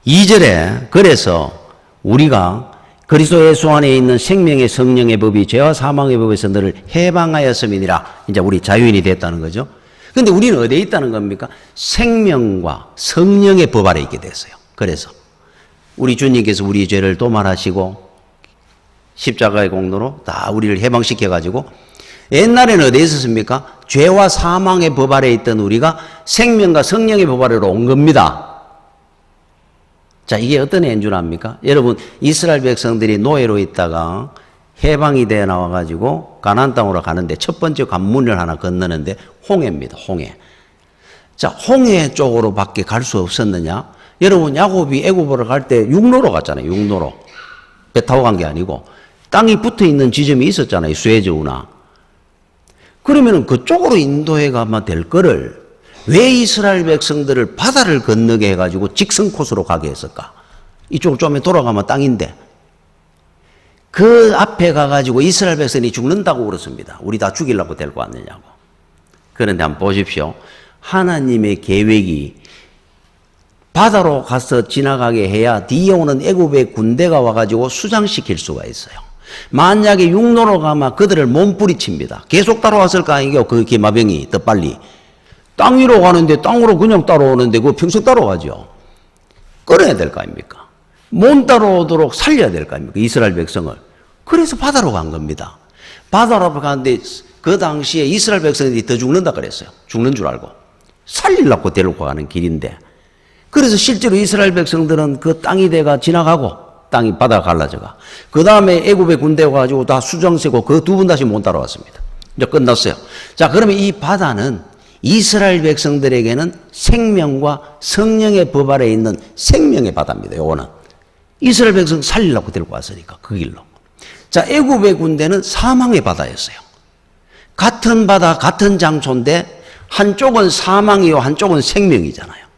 2절에 그래서 우리가 그리스도 예수 안에 있는 생명의 성령의 법이 죄와 사망의 법에서 너를 해방하였음이니라. 이제 우리 자유인이 됐다는 거죠. 그런데 우리는 어디에 있다는 겁니까? 생명과 성령의 법 아래 있게 됐어요. 그래서 우리 주님께서 우리 죄를 도말하시고 십자가의 공로로 다 우리를 해방시켜가지고 옛날에는 어디에 있었습니까? 죄와 사망의 법 아래에 있던 우리가 생명과 성령의 법 아래로 온 겁니다. 자, 이게 어떤 애인 줄 압니까? 여러분, 이스라엘 백성들이 노예로 있다가 해방이 되어 나와가지고 가나안 땅으로 가는데 첫 번째 관문을 하나 건너는데 홍해입니다. 홍해. 자, 홍해 쪽으로 밖에 갈 수 없었느냐? 여러분, 야곱이 애굽으로 갈 때 육로로 갔잖아요. 육로로. 배 타고 간 게 아니고 땅이 붙어 있는 지점이 있었잖아요. 수에즈 운하. 그러면은 그쪽으로 인도해 가면 될 거를 왜 이스라엘 백성들을 바다를 건너게 해가지고 직선 코스로 가게 했을까? 이쪽으로 좀 돌아가면 땅인데 그 앞에 가가지고 이스라엘 백성이 죽는다고 그렇습니다. 우리 다 죽이려고 데리고 왔느냐고. 그런데 한번 보십시오. 하나님의 계획이 바다로 가서 지나가게 해야 뒤에 오는 애굽의 군대가 와가지고 수장시킬 수가 있어요. 만약에 육로로 가면 그들을 몸부리칩니다. 계속 따라왔을까? 이게 그 기마병이 더 빨리. 땅 위로 가는데 땅으로 그냥 따라오는데 그거 평생 따라가죠. 끌어야 될 거 아닙니까? 못 따라오도록 살려야 될 거 아닙니까? 이스라엘 백성을. 그래서 바다로 간 겁니다. 바다로 가는데 그 당시에 이스라엘 백성들이 더 죽는다 그랬어요. 죽는 줄 알고. 살리려고 데리고 가는 길인데. 그래서 실제로 이스라엘 백성들은 그 땅이 돼가 지나가고 땅이 바다가 갈라져가. 그 다음에 애굽의 군대가 가지고 다 수정세고 그 두 분 다시 못 따라왔습니다. 이제 끝났어요. 자, 그러면 이 바다는 이스라엘 백성들에게는 생명과 성령의 법 아래에 있는 생명의 바다입니다. 요거는. 이스라엘 백성 살리려고 데리고 왔으니까 그 길로. 자, 애굽의 군대는 사망의 바다였어요. 같은 바다, 같은 장소인데 한쪽은 사망이요, 한쪽은 생명이잖아요.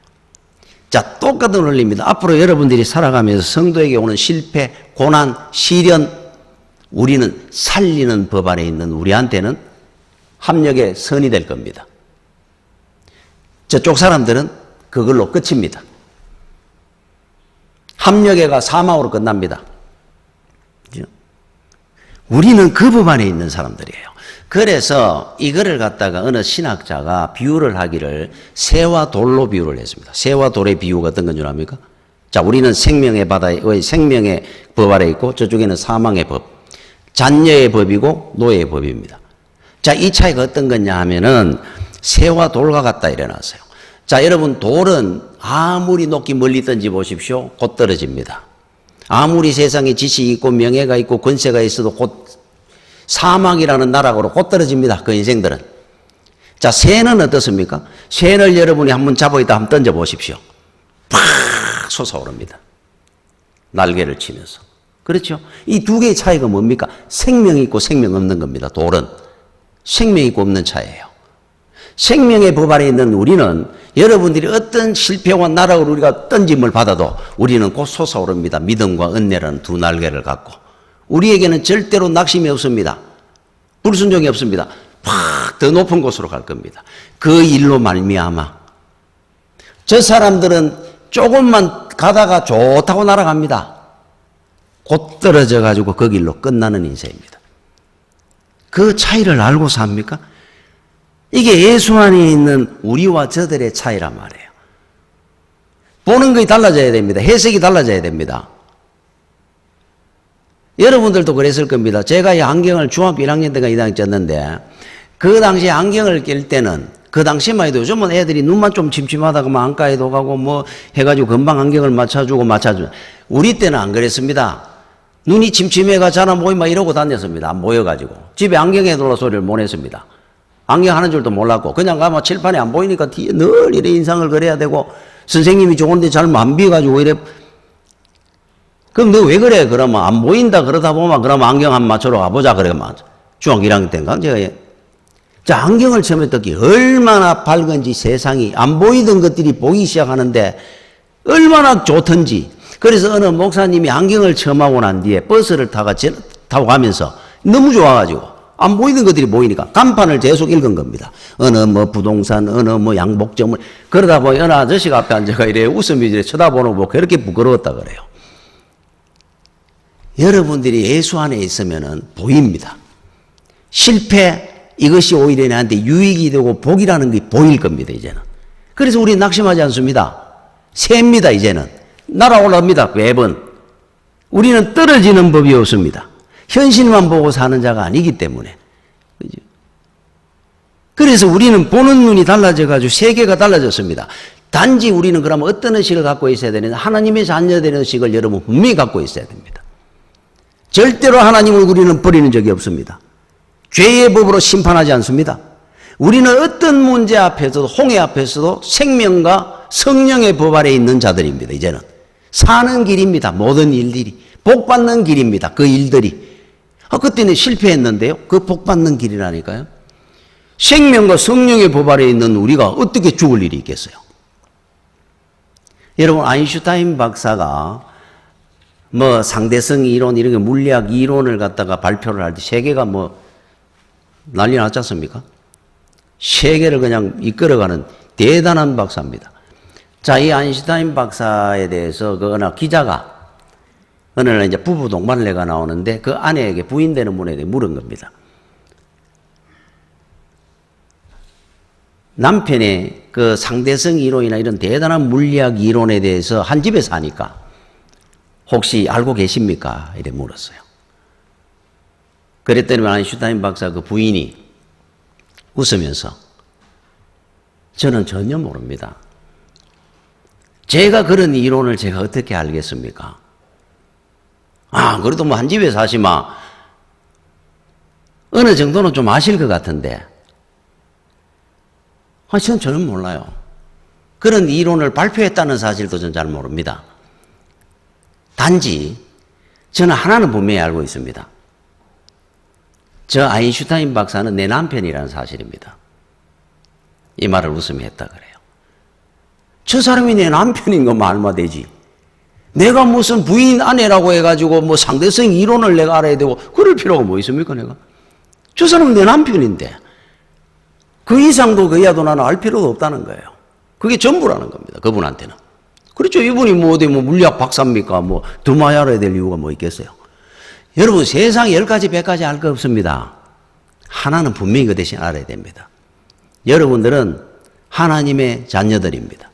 자, 똑같은 원리입니다. 앞으로 여러분들이 살아가면서 성도에게 오는 실패, 고난, 시련, 우리는 살리는 법 아래에 있는 우리한테는 합력의 선이 될 겁니다. 저쪽 사람들은 그걸로 끝입니다. 합력애가 사망으로 끝납니다. 우리는 그 법 안에 있는 사람들이에요. 그래서 이거를 갖다가 어느 신학자가 비유를 하기를 새와 돌로 비유를 했습니다. 새와 돌의 비유가 어떤 건 줄 압니까? 자, 우리는 생명의 바다에, 생명의 법 아래 있고 저쪽에는 사망의 법, 잔여의 법이고 노예의 법입니다. 자, 이 차이가 어떤 거냐 하면은 새와 돌과 같다 이래놨어요. 자, 여러분, 돌은 아무리 높기 멀리 던지 보십시오. 곧 떨어집니다. 아무리 세상에 지식이 있고 명예가 있고 권세가 있어도 곧 사망이라는 나락으로 곧 떨어집니다. 그 인생들은. 자, 새는 어떻습니까? 새를 여러분이 한번 잡아있다 한번 던져 보십시오. 팍 솟아오릅니다. 날개를 치면서. 그렇죠? 이 두 개의 차이가 뭡니까? 생명이 있고 생명 없는 겁니다. 돌은. 생명이 있고 없는 차이예요. 생명의 법 아래 있는 우리는 여러분들이 어떤 실패와 나락으로 우리가 던짐을 받아도 우리는 곧 솟아오릅니다. 믿음과 은혜라는 두 날개를 갖고. 우리에게는 절대로 낙심이 없습니다. 불순종이 없습니다. 팍 더 높은 곳으로 갈 겁니다. 그 일로 말미암아 저 사람들은 조금만 가다가 좋다고 날아갑니다. 곧 떨어져 가지고 그 길로 끝나는 인생입니다. 그 차이를 알고 삽니까? 이게 예수 안에 있는 우리와 저들의 차이란 말이에요. 보는 것이 달라져야 됩니다. 해석이 달라져야 됩니다. 여러분들도 그랬을 겁니다. 제가 이 안경을 중학교 1학년 때가 2학년 쪘는데 그 당시에 안경을 낄 때는 그 당시만 해도 요즘은 애들이 눈만 좀 침침하다가 뭐 안과에도 가고 뭐 해가지고 금방 안경을 맞춰주고 우리 때는 안 그랬습니다. 눈이 침침해가 잘 안 보이면 이러고 다녔습니다. 안 보여가지고. 집에 안경에 놀라 소리를 못 냈습니다. 안경 하는 줄도 몰랐고 그냥 가면 칠판에 안 보이니까 뒤에 늘 이래 인상을 그려야 되고 선생님이 좋은데 잘 안 비가지고 이래. 그럼 너 왜 그래? 그러면 안 보인다 그러다 보면 그러면 안경 한 맞추러 가보자 그러면 중학교 1학년 때인가 제가 자 안경을 처음에 떴기 얼마나 밝은지 세상이 안 보이던 것들이 보이기 시작하는데 얼마나 좋던지. 그래서 어느 목사님이 안경을 처음 하고 난 뒤에 버스를 타고 가면서 너무 좋아가지고 안 보이는 것들이 보이니까 간판을 계속 읽은 겁니다. 어느 뭐 부동산, 어느 뭐 양복점을 그러다 보니 어느 아저씨가 앞에 앉아가 이래 웃음이 이래 쳐다보는 거 그렇게 부끄러웠다 그래요. 여러분들이 예수 안에 있으면은 보입니다. 실패 이것이 오히려 나한테 유익이 되고 복이라는 게 보일 겁니다. 이제는. 그래서 우리 낙심하지 않습니다. 셉니다. 이제는. 날아올랍니다. 매번. 우리는 떨어지는 법이 없습니다. 현실만 보고 사는 자가 아니기 때문에. 그죠? 그래서 우리는 보는 눈이 달라져가지고 세계가 달라졌습니다. 단지 우리는 그러면 어떤 의식을 갖고 있어야 되느냐. 하나님의 자녀되는 의식을 여러분 분명히 갖고 있어야 됩니다. 절대로 하나님을 우리는 버리는 적이 없습니다. 죄의 법으로 심판하지 않습니다. 우리는 어떤 문제 앞에서도 홍해 앞에서도 생명과 성령의 법 아래 있는 자들입니다. 이제는. 사는 길입니다. 모든 일들이. 복받는 길입니다. 그 일들이. 그때는 실패했는데요. 그 복받는 길이라니까요. 생명과 성령의 법 아래 있는 우리가 어떻게 죽을 일이 있겠어요? 여러분 아인슈타인 박사가 뭐 상대성 이론 이런 게 물리학 이론을 갖다가 발표를 할 때 세계가 뭐 난리 났지 않습니까? 세계를 그냥 이끌어가는 대단한 박사입니다. 자, 이 아인슈타인 박사에 대해서 그 어느 기자가 어느 날 이제 부부 동반례가 나오는데 그 아내에게 부인되는 분에게 물은 겁니다. 남편의 그 상대성 이론이나 이런 대단한 물리학 이론에 대해서 한 집에 사니까 혹시 알고 계십니까? 이래 물었어요. 그랬더니 아인슈타인 박사 그 부인이 웃으면서 저는 전혀 모릅니다. 제가 그런 이론을 제가 어떻게 알겠습니까? 그래도 뭐 한 집에 사시마 어느 정도는 좀 아실 것 같은데 저는 몰라요. 그런 이론을 발표했다는 사실도 저는 잘 모릅니다. 단지 저는 하나는 분명히 알고 있습니다. 저 아인슈타인 박사는 내 남편이라는 사실입니다. 이 말을 웃으며 했다 그래요. 저 사람이 내 남편인 것만 알면 되지. 내가 무슨 부인 아내라고 해가지고 뭐 상대성 이론을 내가 알아야 되고 그럴 필요가 뭐 있습니까 내가? 저 사람은 내 남편인데 그 이상도 그 이하도 나는 알 필요도 없다는 거예요. 그게 전부라는 겁니다. 그분한테는. 그렇죠. 이분이 뭐 어디 뭐 물리학 박사입니까? 뭐 더 많이 알아야 될 이유가 뭐 있겠어요? 여러분 세상 10가지 100가지 알 거 없습니다. 하나는 분명히 그 대신 알아야 됩니다. 여러분들은 하나님의 자녀들입니다.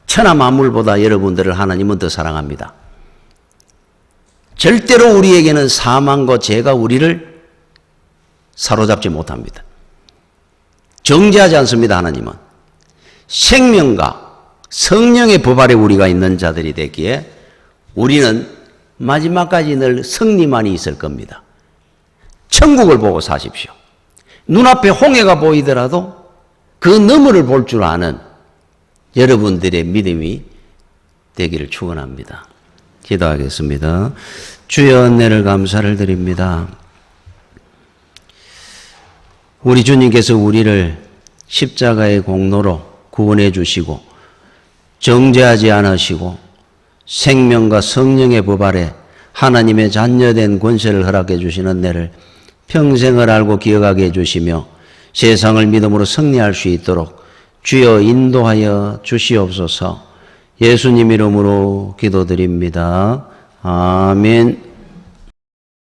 천하 만물보다 여러분들을 하나님은 더 사랑합니다. 절대로 우리에게는 사망과 죄가 우리를 사로잡지 못합니다. 정죄하지 않습니다. 하나님은. 생명과 성령의 법 아래 우리가 있는 자들이 되기에 우리는 마지막까지 늘 승리만이 있을 겁니다. 천국을 보고 사십시오. 눈앞에 홍해가 보이더라도 그 너머를 볼 줄 아는 여러분들의 믿음이 되기를 축원합니다. 기도하겠습니다. 주여, 은혜를 감사를 드립니다. 우리 주님께서 우리를 십자가의 공로로 구원해 주시고 정죄하지 않으시고 생명과 성령의 법 아래 하나님의 자녀된 권세를 허락해 주시는 은혜를 평생을 알고 기억하게 해주시며 세상을 믿음으로 승리할 수 있도록 주여 인도하여 주시옵소서. 예수님 이름으로 기도드립니다. 아멘.